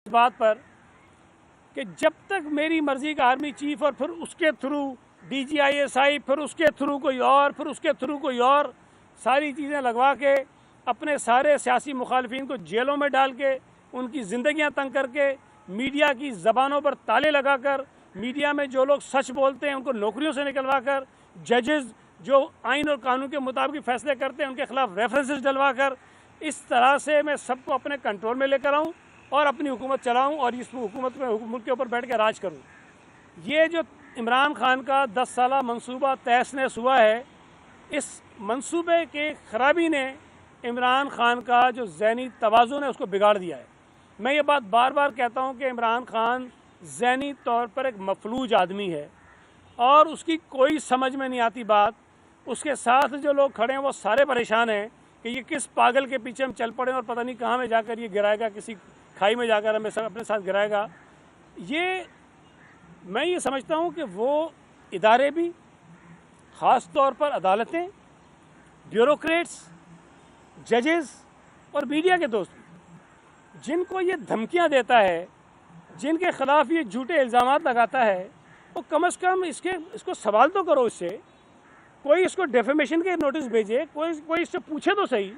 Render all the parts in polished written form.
बात पर कि जब तक मेरी मर्ज़ी का आर्मी चीफ और फिर उसके थ्रू DGISI, फिर उसके थ्रू कोई और, फिर उसके थ्रू कोई और, सारी चीज़ें लगवा के अपने सारे सियासी मुखालफिन को जेलों में डाल के उनकी ज़िंदगियां तंग करके मीडिया की ज़बानों पर ताले लगाकर मीडिया में जो लोग सच बोलते हैं उनको नौकरियों से निकलवा कर, जजेस जो आइन और कानून के मुताबिक फ़ैसले करते हैं उनके ख़िलाफ़ रेफरेंसेस डलवा कर, इस तरह से मैं सबको अपने कंट्रोल में लेकर आऊँ और अपनी हुकूमत चलाऊँ और इस हुकूमत में मुल्क के ऊपर बैठ के राज करूँ। ये जो इमरान खान का 10 साला मंसूबा तहस-नहस हुआ है, इस मंसूबे के ख़राबी ने इमरान खान का जो ज़हनी तवाज़ुन है उसको बिगाड़ दिया है। मैं ये बात बार बार कहता हूँ कि इमरान खान ज़हनी तौर पर एक मफलूज आदमी है और उसकी कोई समझ में नहीं आती बात। उसके साथ जो लोग खड़े हैं वो सारे परेशान हैं कि ये किस पागल के पीछे हम चल पड़े और पता नहीं कहाँ में जाकर ये गिराएगा, किसी खाई में जाकर हमें सब अपने साथ गिराएगा। मैं ये समझता हूँ कि वो इदारे भी, ख़ास तौर पर अदालतें, ब्यूरोक्रेट्स, जजेस और मीडिया के दोस्त जिनको ये धमकियाँ देता है, जिनके ख़िलाफ़ ये झूठे इल्ज़ामात लगाता है, वो कम से कम इसको सवाल तो करो। इससे कोई इसको डेफेमेशन के नोटिस भेजे, कोई इससे पूछे तो सही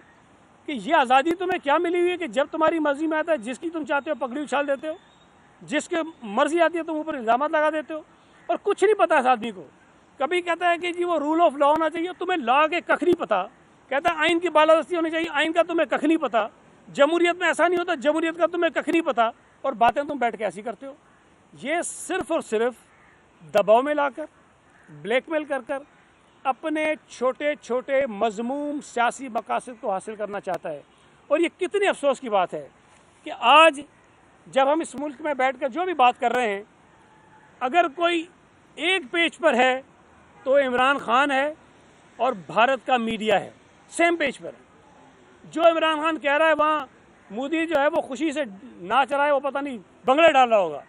कि ये आज़ादी तुम्हें क्या मिली हुई है कि जब तुम्हारी मर्ज़ी में आता है जिसकी तुम चाहते हो पगड़ी उछाल देते हो, जिसके मर्ज़ी आती है तुम ऊपर इल्ज़ामात लगा देते हो और कुछ नहीं पता इस आदमी को। कभी कहता है कि जी वो रूल ऑफ लॉ होना चाहिए, तुम्हें लॉ के कख नहीं पता। कहता है आइन की बालादस्ती होनी चाहिए, आइन का तुम्हें कख नहीं पता। जमहूरियत में ऐसा नहीं होता, जमहूरियत का तुम्हें कख नहीं पता और बातें तुम बैठ के ऐसी करते हो। ये सिर्फ़ और सिर्फ दबाव में लाकर, ब्लैकमेल कर कर अपने छोटे छोटे मज़मूम सियासी मकासद को हासिल करना चाहता है। और ये कितनी अफसोस की बात है कि आज जब हम इस मुल्क में बैठ कर जो भी बात कर रहे हैं, अगर कोई एक पेज पर है तो इमरान खान है और भारत का मीडिया है, सेम पेज पर है। जो इमरान खान कह रहा है वहाँ मोदी जो है वो खुशी से नाच रहा है, वो पता नहीं बंगले डाल रहा होगा।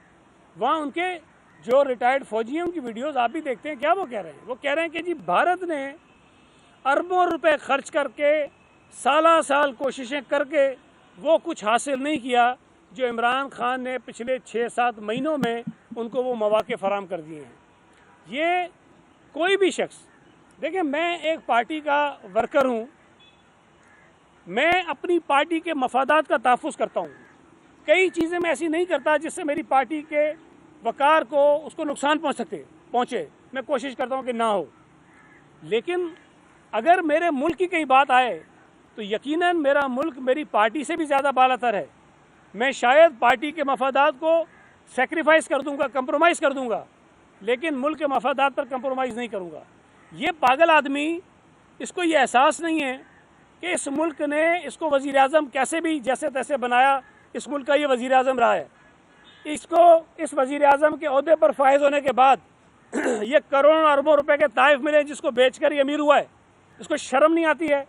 वहाँ उनके जो रिटायर्ड फौजी हैं उनकी वीडियोस आप भी देखते हैं, क्या वो कह रहे हैं? वो कह रहे हैं कि जी भारत ने अरबों रुपए खर्च करके साल कोशिशें करके वो कुछ हासिल नहीं किया जो इमरान खान ने पिछले 6-7 महीनों में उनको वो मौके फराहम कर दिए हैं। ये कोई भी शख्स, देखिए मैं एक पार्टी का वर्कर हूँ, मैं अपनी पार्टी के मफादात का तहफ़्फ़ुज़ करता हूँ। कई चीज़ें मैं ऐसी नहीं करता जिससे मेरी पार्टी के वक़ार को उसको नुकसान पहुँचे। मैं कोशिश करता हूँ कि ना हो। लेकिन अगर मेरे मुल्क की कई बात आए तो यकीनन मेरा मुल्क मेरी पार्टी से भी ज़्यादा बालातर है। मैं शायद पार्टी के मफादात को सेक्रीफाइस कर दूँगा, कंप्रोमाइज़ कर दूँगा, लेकिन मुल्क के मफादात पर कंप्रोमाइज़ नहीं करूँगा। ये पागल आदमी, इसको ये एहसास नहीं है कि इस मुल्क ने इसको वज़ीर आज़म कैसे भी जैसे तैसे बनाया, इस मुल्क का ये वज़ीर आज़म रहा है। इसको इस वज़ीर आज़म के ओहदे पर फायज़ होने के बाद ये करोड़ों अरबों रुपए के ताइफ मिले जिसको बेचकर ये अमीर हुआ है। इसको शर्म नहीं आती है?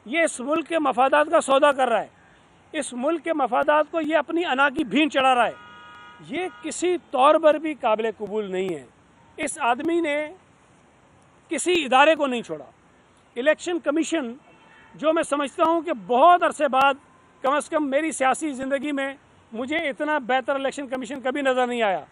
ये इस मुल्क के मफादात का सौदा कर रहा है, इस मुल्क के मफादात को ये अपनी अना की भीन चढ़ा रहा है। ये किसी तौर पर भी काबिल कबूल नहीं है। इस आदमी ने किसी इदारे को नहीं छोड़ा। इलेक्शन कमीशन, जो मैं समझता हूँ कि बहुत अरसे बाद कम से कम मेरी सियासी ज़िंदगी में मुझे इतना बेहतर इलेक्शन कमीशन कभी नज़र नहीं आया,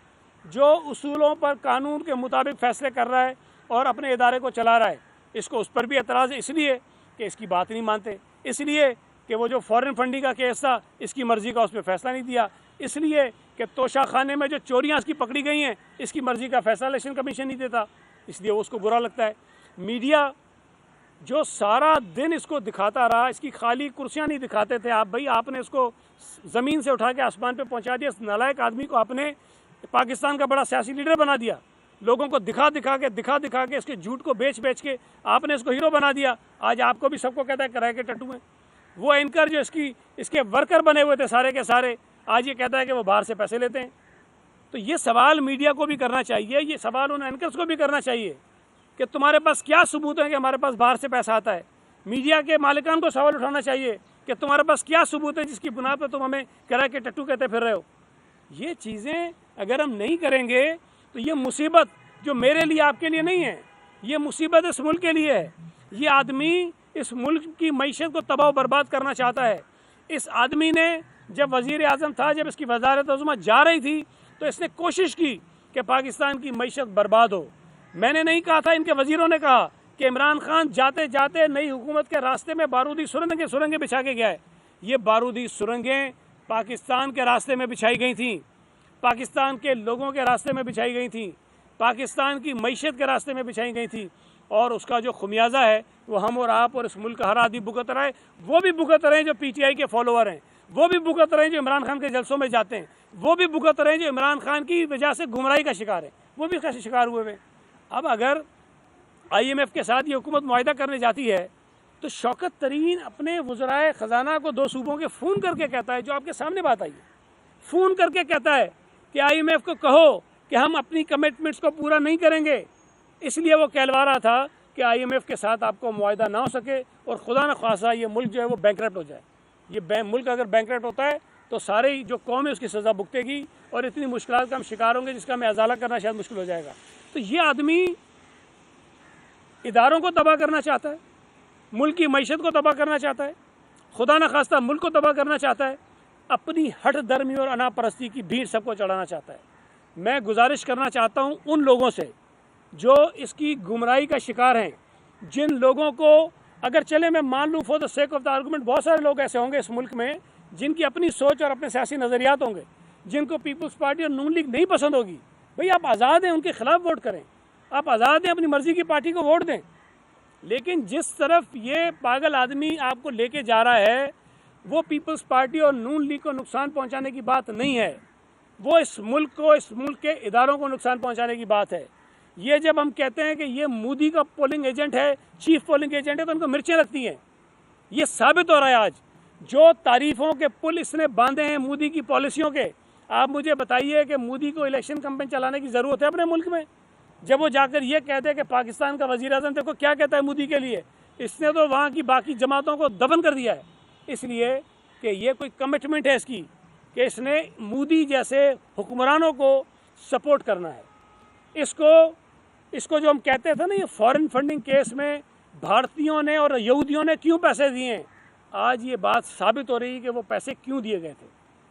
जो उसूलों पर कानून के मुताबिक फ़ैसले कर रहा है और अपने इदारे को चला रहा है। इसको उस पर भी एतराज़ है, इसलिए कि इसकी बात नहीं मानते, इसलिए कि वो जो फ़ॉरेन फंडिंग का केस था इसकी मर्ज़ी का उस पर फ़ैसला नहीं दिया, इसलिए कि तोशा खाने में जो चोरियाँ इसकी पकड़ी गई हैं इसकी मर्ज़ी का फ़ैसला इलेक्शन कमीशन नहीं देता, इसलिए उसको बुरा लगता है। मीडिया जो सारा दिन इसको दिखाता रहा, इसकी खाली कुर्सियाँ नहीं दिखाते थे आप, भाई आपने इसको ज़मीन से उठा के आसमान पे पहुंचा दिया। इस नालायक आदमी को आपने पाकिस्तान का बड़ा सियासी लीडर बना दिया। लोगों को दिखा दिखा के इसके झूठ को बेच के आपने इसको हीरो बना दिया। आज आपको भी सबको कहता है कराए के टट्टू हैं। वो एंकर जो इसके वर्कर बने हुए थे सारे के सारे, आज ये कहता है कि वो बाहर से पैसे लेते हैं। तो ये सवाल मीडिया को भी करना चाहिए, ये सवाल उन एंकर्स को भी करना चाहिए कि तुम्हारे पास क्या सबूत है कि हमारे पास बाहर से पैसा आता है। मीडिया के मालिकान को सवाल उठाना चाहिए कि तुम्हारे पास क्या सबूत है जिसकी बुनियाद पर तुम हमें कराए के टट्टू कहते फिर रहे हो। ये चीज़ें अगर हम नहीं करेंगे तो ये मुसीबत जो मेरे लिए आपके लिए नहीं है, ये मुसीबत इस मुल्क के लिए है। ये आदमी इस मुल्क की मईशत को तबाह बर्बाद करना चाहता है। इस आदमी ने जब वज़ीर आज़म था, जब इसकी वज़ारत उज़्मा जा रही थी, तो इसने कोशिश की कि पाकिस्तान की मईशत बर्बाद हो। मैंने नहीं कहा था, इनके वज़ीरों ने कहा कि इमरान खान जाते जाते नई हुकूमत के रास्ते में बारूदी सुरंगें बिछा के गया है। ये बारूदी सुरंगें पाकिस्तान के रास्ते में बिछाई गई थी, पाकिस्तान के लोगों के रास्ते में बिछाई गई थी, पाकिस्तान की मईशत के रास्ते में बिछाई गई थी। और उसका जो खुमियाजा है वो हम और आप और इस मुल्क का हर आदमी भुगत रहा है। वो भी भुगत रहे हैं जो पीटीआई के फॉलोअर हैं, वो भी भुगत रहे हैं जो इमरान खान के जलसों में जाते हैं, वो भी भुगत रहे हैं जो इमरान खान की वजह से गुमराही का शिकार है, वो भी कैसे शिकार हुए हुए। अब अगर IMF के साथ ये हुकूमत मुआहिदा करने जाती है तो शौकत तरीन अपने वज़राए ख़जाना को 2 सूबों के फ़ोन करके कहता है, जो आपके सामने बात आई है, फ़ोन करके कहता है कि IMF को कहो कि हम अपनी कमिटमेंट्स को पूरा नहीं करेंगे। इसलिए वो कहलवा रहा था कि IMF के साथ आपको मुआहिदा ना हो सके और खुदा न खासा ये मुल्क जो है वो बैंकरप्ट हो जाए। ये मुल्क अगर बैंकरप्ट होता है तो सारे जो कौम है उसकी सज़ा भुगतेगी और इतनी मुश्किलात का हम शिकार होंगे जिसका हमें अजाला करना शायद मुश्किल हो जाएगा। तो ये आदमी इदारों को तबाह करना चाहता है, मुल्क की मईशत को तबाह करना चाहता है, खुदा न खास्ता मुल्क को तबाह करना चाहता है, अपनी हट धर्मी और अनापरस्ती की भीड़ सबको चढ़ाना चाहता है। मैं गुजारिश करना चाहता हूँ उन लोगों से जो इसकी गुमराही का शिकार हैं, जिन लोगों को अगर चले मैं मान लूँ for the sake of the argument, बहुत सारे लोग ऐसे होंगे इस मुल्क में जिनकी अपनी सोच और अपने सियासी नज़रियात होंगे, जिनको पीपल्स पार्टी और नून लीग नहीं पसंद होगी। भाई आप आज़ाद हैं, उनके खिलाफ वोट करें, आप आज़ाद हैं, अपनी मर्ज़ी की पार्टी को वोट दें। लेकिन जिस तरफ ये पागल आदमी आपको लेके जा रहा है वो पीपल्स पार्टी और नून लीग को नुकसान पहुंचाने की बात नहीं है, वो इस मुल्क को, इस मुल्क के इदारों को नुकसान पहुंचाने की बात है। ये जब हम कहते हैं कि ये मोदी का पोलिंग एजेंट है, चीफ पोलिंग एजेंट है, तो उनको मिर्चें लगती हैं। ये साबित हो रहा है आज, जो तारीफ़ों के पुल इसने बांधे हैं मोदी की पॉलिसियों के। आप मुझे बताइए कि मोदी को इलेक्शन कैंपेन चलाने की ज़रूरत है अपने मुल्क में? जब वो जाकर ये कहते हैं कि पाकिस्तान का वज़ीर आज़म देखो क्या कहता है मोदी के लिए, इसने तो वहाँ की बाकी जमातों को दफन कर दिया है। इसलिए कि ये कोई कमिटमेंट है इसकी कि इसने मोदी जैसे हुक्मरानों को सपोर्ट करना है। इसको जो हम कहते थे ना, ये फॉरेन फंडिंग केस में भारतीयों ने और यहूदियों ने क्यों पैसे दिए, आज ये बात साबित हो रही है कि वो पैसे क्यों दिए गए थे।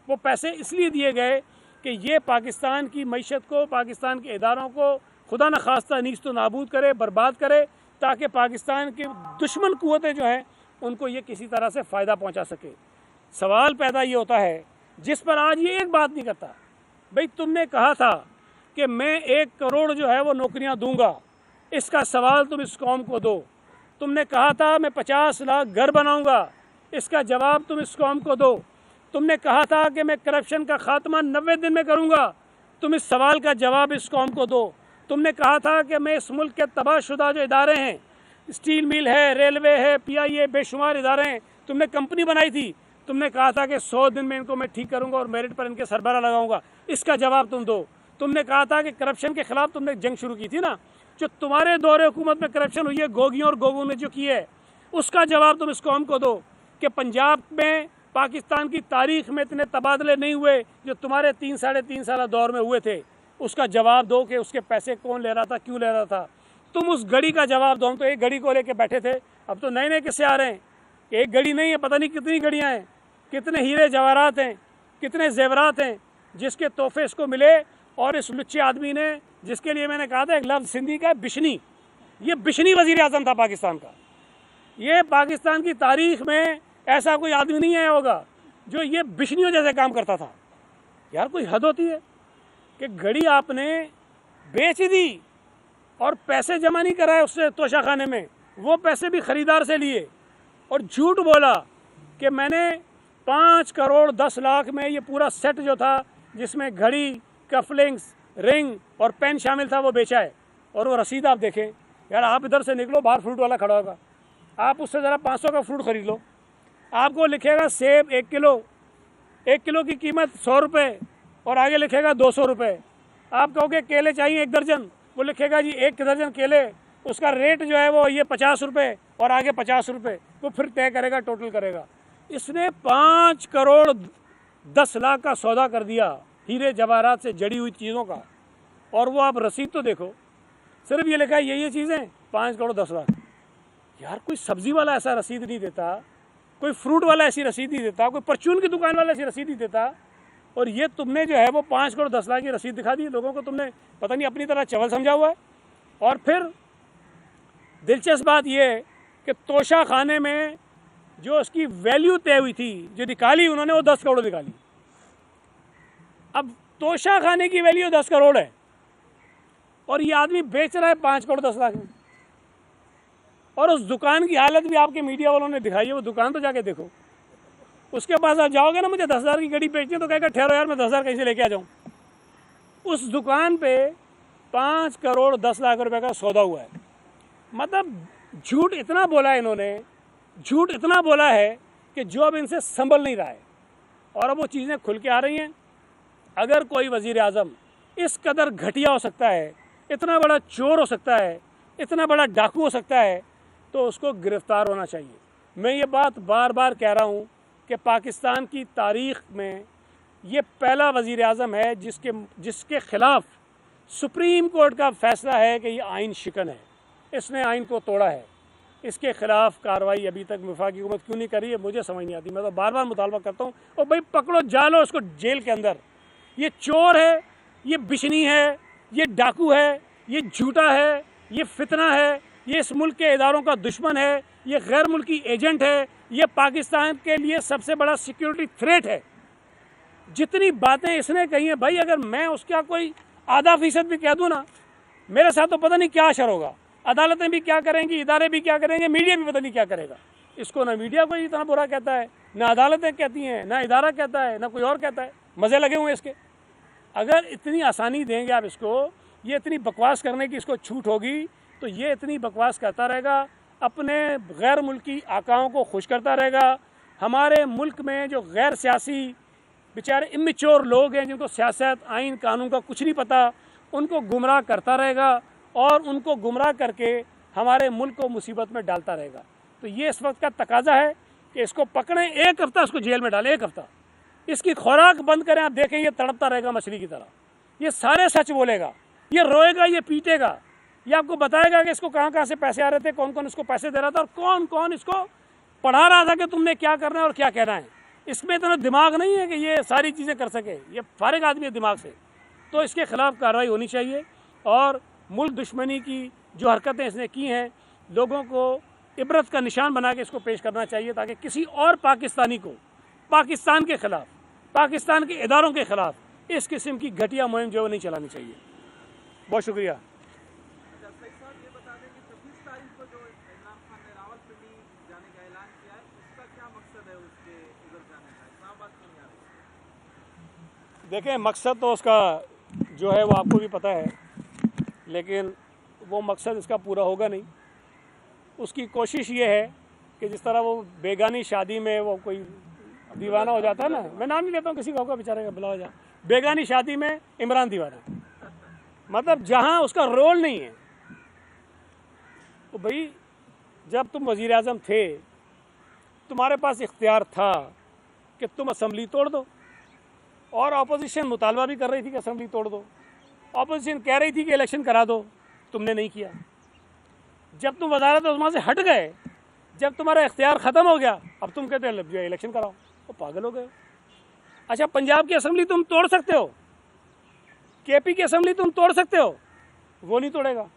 वो पैसे इसलिए दिए गए कि ये पाकिस्तान की मईशत को, पाकिस्तान के इदारों को खुदा न खास्ता नीस्त नाबूद करे, बर्बाद करे, ताकि पाकिस्तान के दुश्मन कुव्वतें जो हैं उनको ये किसी तरह से फ़ायदा पहुंचा सके। सवाल पैदा ये होता है जिस पर आज ये एक बात नहीं करता। भाई तुमने कहा था कि मैं 1 करोड़ जो है वो नौकरियां दूंगा, इसका सवाल तुम इस कौम को दो। तुमने कहा था मैं 50 लाख घर बनाऊंगा, इसका जवाब तुम इस कौम को दो। तुमने कहा था कि मैं करप्शन का खात्मा 90 दिन में करूंगा, तुम इस सवाल का जवाब इस कौम को दो। तुमने कहा था कि मैं इस मुल्क के तबाहशुदा जो इदारे हैं, स्टील मिल है, रेलवे है, PIA, बेशुमार इदारे हैं, तुमने कंपनी बनाई थी, तुमने कहा था कि 100 दिन में इनको मैं ठीक करूंगा और मेरिट पर इनके सरबराह लगाऊंगा, इसका जवाब तुम दो। तुमने कहा था कि करप्शन के खिलाफ तुमने जंग शुरू की थी ना, जो तुम्हारे दौरे हुकूमत में करप्शन हुई है गोगियों और गोगों ने जो की है, उसका जवाब तुम इस कौम को दो कि पंजाब में पाकिस्तान की तारीख में इतने तबादले नहीं हुए जो तुम्हारे 3 साढ़े 3 साल दौर में हुए थे। उसका जवाब दो कि उसके पैसे कौन ले रहा था, क्यों ले रहा था। तुम उस घड़ी का जवाब दो। हम तो एक घड़ी को लेके बैठे थे, अब तो नए नए किस्से आ रहे हैं। एक घड़ी नहीं है, पता नहीं कितनी घड़ियाँ हैं, कितने हीरे जवाहरात हैं, कितने जेवरात हैं जिसके तोहफे इसको मिले। और इस लुच्चे आदमी ने, जिसके लिए मैंने कहा था एक लफ्ज़ सिंधी का, बिशनी, ये बिशनी वज़ीर आज़म था पाकिस्तान का। ये पाकिस्तान की तारीख में ऐसा कोई आदमी नहीं आया होगा जो ये बिशनियों जैसे काम करता था। यार कोई हद होती है कि घड़ी आपने बेच दी और पैसे जमा नहीं कराए उससे तोशाखाने में, वो पैसे भी ख़रीदार से लिए और झूठ बोला कि मैंने 5 करोड़ 10 लाख में ये पूरा सेट जो था जिसमें घड़ी, कफलिंग्स, रिंग और पेन शामिल था वो बेचा है। और वो रसीद आप देखें। यार आप इधर से निकलो, बाहर फ्रूट वाला खड़ा होगा, आप उससे ज़रा 500 का फ्रूट ख़रीद लो, आपको लिखेगा सेब 1 किलो, 1 किलो की कीमत 100 रुपये और आगे लिखेगा 200 रुपये। आप कहोगे केले चाहिए 1 दर्जन, वो लिखेगा जी 1 दर्जन केले, उसका रेट जो है वो ये 50 रुपये और आगे 50 रुपये, वो फिर तय करेगा, टोटल करेगा। इसने 5 करोड़ 10 लाख का सौदा कर दिया हीरे जवाहरात से जड़ी हुई चीज़ों का। और वो आप रसीद तो देखो, सिर्फ ये लिखा है ये चीज़ें 5 करोड़ 10 लाख। यार कोई सब्ज़ी वाला ऐसा रसीद नहीं देता कोई फ्रूट वाला ऐसी रसीद नहीं देता, कोई परचून की दुकान वाला ऐसी रसीद नहीं देता। और ये तुमने जो है वो 5 करोड़ 10 लाख की रसीद दिखा दी लोगों को, तुमने पता नहीं अपनी तरह चवल समझा हुआ है। और फिर दिलचस्प बात ये है कि तोशा खाने में जो उसकी वैल्यू तय हुई थी, जो निकाली उन्होंने, वो 10 करोड़ निकाली। अब तोशा खाने की वैल्यू 10 करोड़ है और ये आदमी बेच रहा है 5 करोड़ 10 लाख में। और उस दुकान की हालत भी आपके मीडिया वालों ने दिखाई है, वो दुकान तो जाके देखो। उसके पास आप जाओगे ना, मुझे 10,000 की घड़ी बेचनी है, तो कहेगा ठहरो यार मैं 10,000 कहीं से लेके आ जाऊँ। उस दुकान पे 5 करोड़ 10 लाख रुपए का सौदा हुआ है। मतलब झूठ इतना बोला है इन्होंने, झूठ इतना बोला है कि जो अब इनसे संभल नहीं रहा है। और अब वो चीज़ें खुल के आ रही हैं। अगर कोई वज़ीर आज़म इस कदर घटिया हो सकता है, इतना बड़ा चोर हो सकता है, इतना बड़ा डाकू हो सकता है, तो उसको गिरफ़्तार होना चाहिए। मैं ये बात बार बार कह रहा हूँ कि पाकिस्तान की तारीख़ में ये पहला वज़ीर आज़म है जिसके ख़िलाफ़ सुप्रीम कोर्ट का फ़ैसला है कि ये आइन शिकन है, इसने आइन को तोड़ा है। इसके ख़िलाफ़ कार्रवाई अभी तक वफाकी हुकूमत क्यों नहीं कर रही है, मुझे समझ नहीं आती। मैं तो बार बार मुतालबा करता हूँ, और भाई पकड़ो, जालो उसको जेल के अंदर। ये चोर है, ये बिशनी है, ये डाकू है, ये झूठा है, ये फितना है, ये इस मुल्क के इदारों का दुश्मन है, ये गैर मुल्की एजेंट है, ये पाकिस्तान के लिए सबसे बड़ा सिक्योरिटी थ्रेट है। जितनी बातें इसने कही हैं भाई, अगर मैं उसका कोई आधा फीसद भी कह दूँ ना, मेरे साथ तो पता नहीं क्या असर होगा। अदालतें भी क्या करेंगी, इदारे भी क्या करेंगे, मीडिया भी पता नहीं क्या करेगा। इसको ना मीडिया कोई इतना बुरा कहता है, ना अदालतें कहती हैं, ना इदारा कहता है, ना कोई और कहता है। मज़े लगे हुए हैं इसके। अगर इतनी आसानी देंगे आप इसको, ये इतनी बकवास करने की इसको छूट होगी, तो ये इतनी बकवास करता रहेगा, अपने गैर मुल्की आकाओं को खुश करता रहेगा। हमारे मुल्क में जो गैर सियासी बेचारे इमेच्योर लोग हैं, जिनको सियासत, आइन, कानून का कुछ नहीं पता, उनको गुमराह करता रहेगा और उनको गुमराह करके हमारे मुल्क को मुसीबत में डालता रहेगा। तो ये इस वक्त का तकाजा है कि इसको पकड़ें, 1 हफ्ता इसको जेल में डालें, 1 हफ्ता इसकी खुराक बंद करें। आप देखें ये तड़पता रहेगा मछली की तरह, ये सारे सच बोलेगा, ये रोएगा, ये पीटेगा, ये आपको बताएगा कि इसको कहाँ कहाँ से पैसे आ रहे थे, कौन कौन इसको पैसे दे रहा था और कौन कौन इसको पढ़ा रहा था कि तुमने क्या करना है और क्या कहना है। इसमें इतना दिमाग नहीं है कि ये सारी चीज़ें कर सके, ये फारिग आदमी है दिमाग से। तो इसके ख़िलाफ़ कार्रवाई होनी चाहिए और मुल्क दुश्मनी की जो हरकतें इसने की हैं, लोगों को इबरत का निशान बना के इसको पेश करना चाहिए, ताकि किसी और पाकिस्तानी को पाकिस्तान के ख़िलाफ़, पाकिस्तान के इदारों के ख़िलाफ़ इस किस्म की घटिया मुहिम जो नहीं चलानी चाहिए। बहुत शुक्रिया। देखें, मकसद तो उसका जो है वो आपको भी पता है, लेकिन वो मकसद इसका पूरा होगा नहीं। उसकी कोशिश ये है कि जिस तरह वो बेगानी शादी में वो कोई दीवाना हो जाता है ना, मैं नाम नहीं लेता हूँ किसी का, बेचारे का भला हो जाए, बेगानी शादी में इमरान दीवाना, मतलब जहाँ उसका रोल नहीं है। तो भाई जब तुम वज़ीर आज़म थे, तुम्हारे पास इख्तियार था कि तुम असम्बली तोड़ दो, और अपोजिशन मुतालबा भी कर रही थी कि असम्बली तोड़ दो, अपोजिशन कह रही थी कि इलेक्शन करा दो, तुमने नहीं किया। जब तुम वज़ारत उज़्मा से हट गए, जब तुम्हारा इख्तियार ख़त्म हो गया, अब तुम कहते हो जो इलेक्शन कराओ, तो पागल हो गए। अच्छा, पंजाब की असम्बली तुम तोड़ सकते हो, केपी की असम्बली तुम तोड़ सकते हो, वो नहीं तोड़ेगा।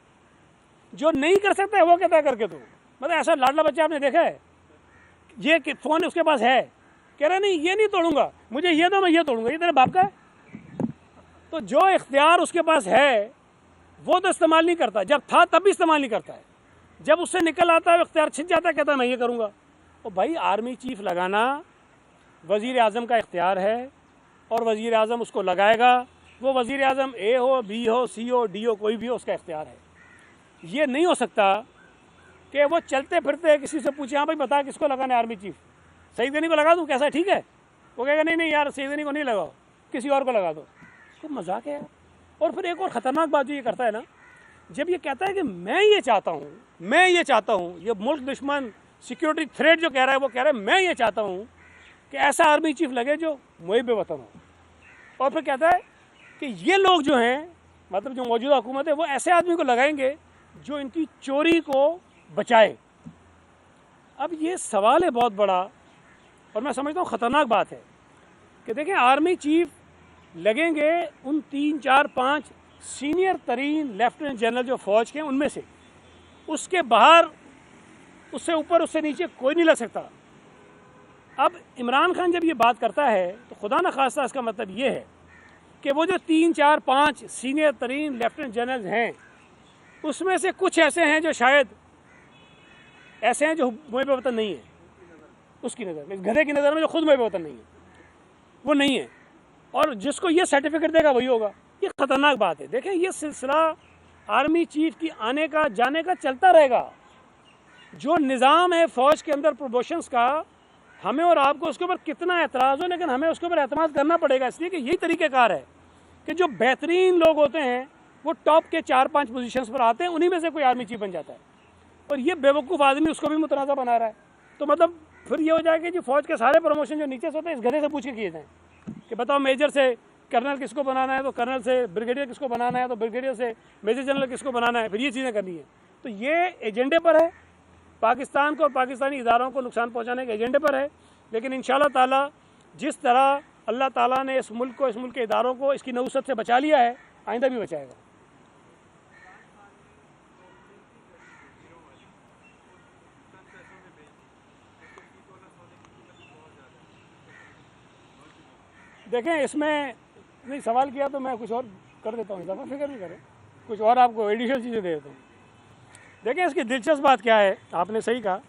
जो नहीं कर सकते वो कहता है करके तो, मतलब ऐसा लाडला बच्चा आपने देखा है, ये फ़ोन उसके पास है, कह रहा नहीं ये नहीं तोड़ूंगा, मुझे ये दो मैं ये तोड़ूंगा, ये तेरे बाप का है। तो जो इख्तियार उसके पास है वो तो इस्तेमाल नहीं करता, जब था तब भी इस्तेमाल नहीं करता है, जब उससे निकल आता है इख्तियार छिन जाता है, कहता है मैं ये करूँगा। तो भाई आर्मी चीफ लगाना वज़ीर आज़म का इख्तियार है और वज़ीर आज़म उसको लगाएगा। वो वज़ीर आज़म ए हो, बी हो, सी हो, डी हो, कोई भी हो, उसका इख्तियार है। ये नहीं हो सकता कि वो चलते फिरते किसी से पूछे, हाँ भाई बता किसको लगाना है आर्मी चीफ, सईद गनी को लगा दूँ, कैसा ठीक है? वो कहेगा नहीं नहीं यार सईद गनी को नहीं लगाओ, किसी और को लगा दो। तो मजाक है। और फिर एक और ख़तरनाक बात जो ये करता है ना, जब ये कहता है कि मैं ये चाहता हूँ, ये मुल्क दुश्मन सिक्योरिटी थ्रेट जो कह रहा है, वो कह रहा है मैं ये चाहता हूँ कि ऐसा आर्मी चीफ लगे जो मुहिब वतन हो। और फिर कहता है कि ये लोग जो हैं, मतलब जो मौजूदा हुकूमत है, वो ऐसे आदमी को लगाएंगे जो इनकी चोरी को बचाए। अब ये सवाल है बहुत बड़ा और मैं समझता हूँ ख़तरनाक बात है कि देखें आर्मी चीफ लगेंगे उन 3, 4, 5 सीनियर तरीन लेफ्टिनेंट जनरल जो फ़ौज के हैं उनमें से, उसके बाहर, उससे ऊपर, उससे नीचे कोई नहीं लग सकता। अब इमरान खान जब ये बात करता है तो खुदा न खास्ता इसका मतलब ये है कि वो जो 3, 4, 5 सीनियर तरीन लेफ्टिनेंट जनरल हैं उसमें से कुछ ऐसे हैं जो शायद ऐसे हैं जो मुहब वतन नहीं है, उसकी नज़र में, गधे की नज़र में जो खुद मुहब वतन नहीं है वो नहीं है, और जिसको ये सर्टिफिकेट देगा वही होगा। ये ख़तरनाक बात है। देखें ये सिलसिला आर्मी चीफ की आने का जाने का चलता रहेगा। जो निज़ाम है फ़ौज के अंदर प्रमोशंस का, हमें और आपको उसके ऊपर कितना एतराज़ हो, लेकिन हमें उसके ऊपर एतमाद करना पड़ेगा, इसलिए कि यही तरीक़ेकार है कि जो बेहतरीन लोग होते हैं वो टॉप के 4-5 पोजीशंस पर आते हैं, उन्हीं में से कोई आर्मी चीफ बन जाता है, और ये बेवकूफ़ आदमी उसको भी मुतनाज़ा बना रहा है। तो मतलब फिर ये हो जाएगा कि फ़ौज के सारे प्रमोशन जो नीचे से होते हैं इस गधे से पूछ के किए जाएँ कि बताओ मेजर से कर्नल किसको बनाना है, तो कर्नल से ब्रिगेडियर किसको बनाना है, तो ब्रिगेडियर से मेजर जनरल किसको बनाना है, फिर ये चीज़ें करनी है। तो ये एजेंडे पर है, पाकिस्तान को और पाकिस्तानी इदारों को नुकसान पहुँचाने के एजेंडे पर है। लेकिन इंशाअल्लाह ताला जिस तरह अल्लाह ताला ने इस मुल्क को, इस मुल्क के इदारों को इसकी नहुसत से बचा लिया है, आइंदा भी बचाएगा। देखें इसमें नहीं सवाल किया तो मैं कुछ और कर देता हूँ, इजाफा फिक्र नहीं करें, कुछ और आपको एडिशनल चीज़ें दे देता हूँ। देखें इसकी दिलचस्प बात क्या है, आपने सही कहा,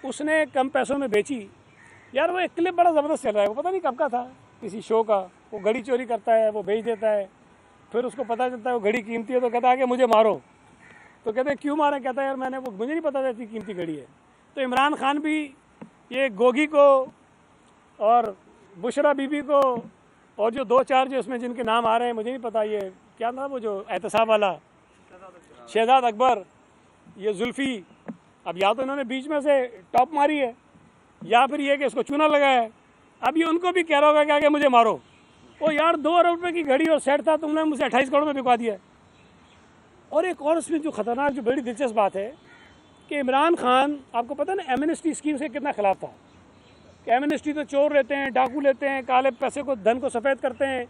उसने कम पैसों में बेची। यार वो एक क्लिप बड़ा ज़बरदस्त चल रहा है, वो पता नहीं कब का था, किसी शो का। वो घड़ी चोरी करता है, वो बेच देता है, फिर उसको पता चलता है वो घड़ी कीमती है तो कहता है कि मुझे मारो। तो कहते हैं क्यों मारे, कहता है यार मुझे नहीं पता था इतनी कीमती घड़ी है। तो इमरान खान भी ये गोगी को और बुशरा बीबी को और जो 2-4 जो इसमें जिनके नाम आ रहे हैं, मुझे नहीं पता ये क्या था, वो जो एहतसाब वाला शहजाद अकबर, ये जुल्फ़ी, अब या तो इन्होंने बीच में से टॉप मारी है या फिर ये कि इसको चूना लगाया है। अब ये उनको भी कह रहा होगा क्या कि मुझे मारो। ओ यार 2 अरब रुपये की घड़ी और सेट था, तुमने मुझे 28 करोड़ में बिकवा दिया। और एक और इसमें जो ख़तरनाक, जो बड़ी दिलचस्प बात है कि इमरान खान, आपको पता है ना एमनेस्टी स्कीम से कितना ख़िलाफ़ था कि एमनेस्टी तो चोर लेते हैं, डाकू लेते हैं, काले पैसे को, धन को सफ़ेद करते हैं।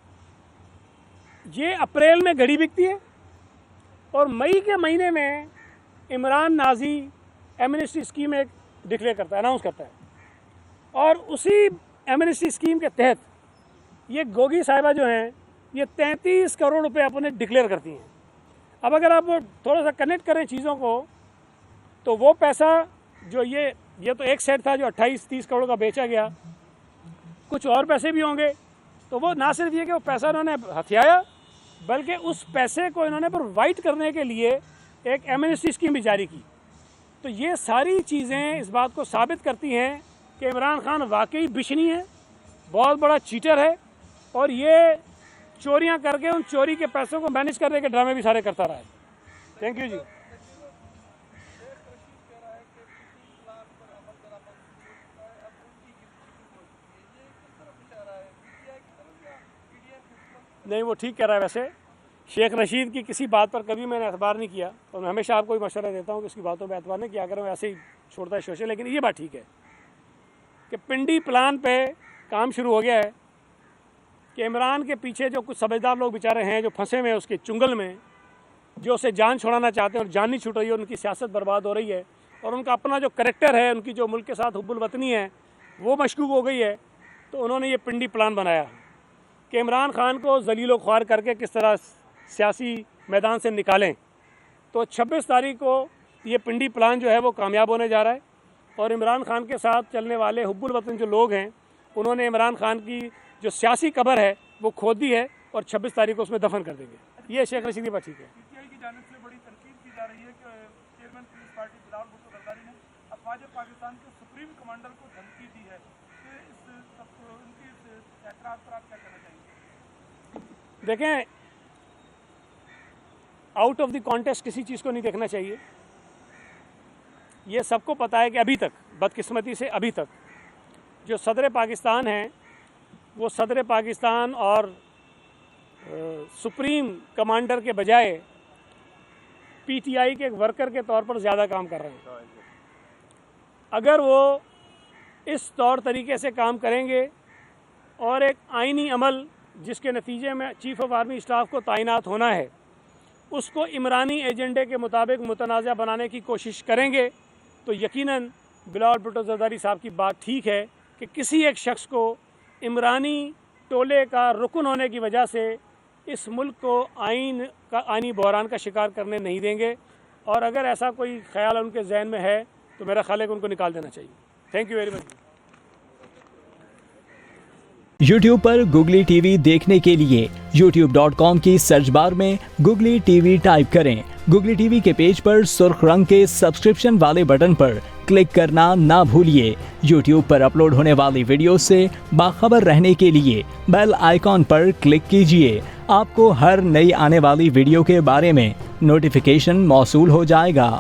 ये अप्रैल में घड़ी बिकती है और मई के महीने में इमरान नाजी एमनेस्टी स्कीम एक डिक्लेयर करता है, अनाउंस करता है, और उसी एमनेस्टी स्कीम के तहत ये गोगी साहिबा जो हैं ये 33 करोड़ रुपए अपने डिक्लेयर करती हैं। अब अगर आप थोड़ा सा कनेक्ट करें चीज़ों को, तो वो पैसा जो ये तो एक सेट था जो 28-30 करोड़ का बेचा गया, कुछ और पैसे भी होंगे। तो वो ना सिर्फ ये कि वो पैसा इन्होंने हथियाया, बल्कि उस पैसे को इन्होंने प्रोवाइड करने के लिए एक एमनेस्टी स्कीम भी जारी की। तो ये सारी चीज़ें इस बात को साबित करती हैं कि इमरान खान वाकई बिशनी है, बहुत बड़ा चीटर है, और ये चोरियां करके उन चोरी के पैसों को मैनेज करने के ड्रामे भी सारे करता रहा है। थैंक यू जी। नहीं वो ठीक कह रहा है। वैसे शेख रशीद की किसी बात पर कभी मैंने एतबार नहीं किया, और मैं हमेशा आपको भी मशवरा देता हूँ कि उसकी बातों पर एतबार नहीं किया करें, ऐसे ही छोड़ता है शोशे। लेकिन ये बात ठीक है कि पिंडी प्लान पे काम शुरू हो गया है कि इमरान के पीछे जो कुछ समझदार लोग बेचारे हैं जो फंसे हुए हैं उसके चुंगल में, जो उसे जान छुड़ाना चाहते हैं और जान नहीं छूट रही है, उनकी सियासत बर्बाद हो रही है, और उनका अपना जो करैक्टर है, उनकी जो मुल्क के साथ हुब्बुल वतनी है, वो मशकूक हो गई है। तो उन्होंने ये पिंडी प्लान बनाया कि इमरान खान को जलीलो ख्वार करके किस तरह सियासी मैदान से निकालें। तो 26 तारीख को ये पिंडी प्लान जो है वो कामयाब होने जा रहा है, और इमरान खान के साथ चलने वाले हुब्बुल वतन जो लोग हैं उन्होंने इमरान खान की जो सियासी कब्र है वो खोद दी है, और 26 तारीख को उसमें दफन कर देंगे। ये शेख रशीद की बात ठीक है। पीटीआई की जानिब से बड़ी तनकीद की जा रही है कि chairman Peoples Party Bilawal Bhutto Zardari ने अफवाज पाकिस्तान के सुप्रीम कमांडर को धमकी दी है कि उनकी इस एतराज़ पर आप क्या कहना चाहेंगे? देखें, आउट ऑफ द कॉन्टेक्स्ट किसी चीज़ को नहीं देखना चाहिए। ये सबको पता है कि अभी तक, बदकिस्मती से अभी तक, जो सदर पाकिस्तान हैं वो सदर पाकिस्तान और सुप्रीम कमांडर के बजाय पीटीआई के एक वर्कर के तौर पर ज़्यादा काम कर रहे हैं। अगर वो इस तौर तरीके से काम करेंगे और एक आइनी अमल जिसके नतीजे में चीफ़ ऑफ आर्मी स्टाफ को तैनात होना है उसको इमरानी एजेंडे के मुताबिक मुतनाज़ा बनाने की कोशिश करेंगे, तो यकीनन बिलावल भुट्टो जरदारी साहब की बात ठीक है कि किसी एक शख्स को इमरानी टोले का रुकन होने की वजह से इस मुल्क को आइनी बहरान का शिकार करने नहीं देंगे। और अगर ऐसा कोई ख्याल उनके जहन में है तो मेरा ख्याल है कि उनको निकाल देना चाहिए। Thank you very much. YouTube पर गुगली टीवी देखने के लिए youtube.com की सर्च बार में गुगली टीवी टाइप करें। गुगली टीवी के पेज पर सुर्ख रंग के सब्सक्रिप्शन वाले बटन पर क्लिक करना ना भूलिए। YouTube पर अपलोड होने वाली वीडियो से बाखबर रहने के लिए बेल आइकॉन पर क्लिक कीजिए। आपको हर नई आने वाली वीडियो के बारे में नोटिफिकेशन मौसूल हो जाएगा।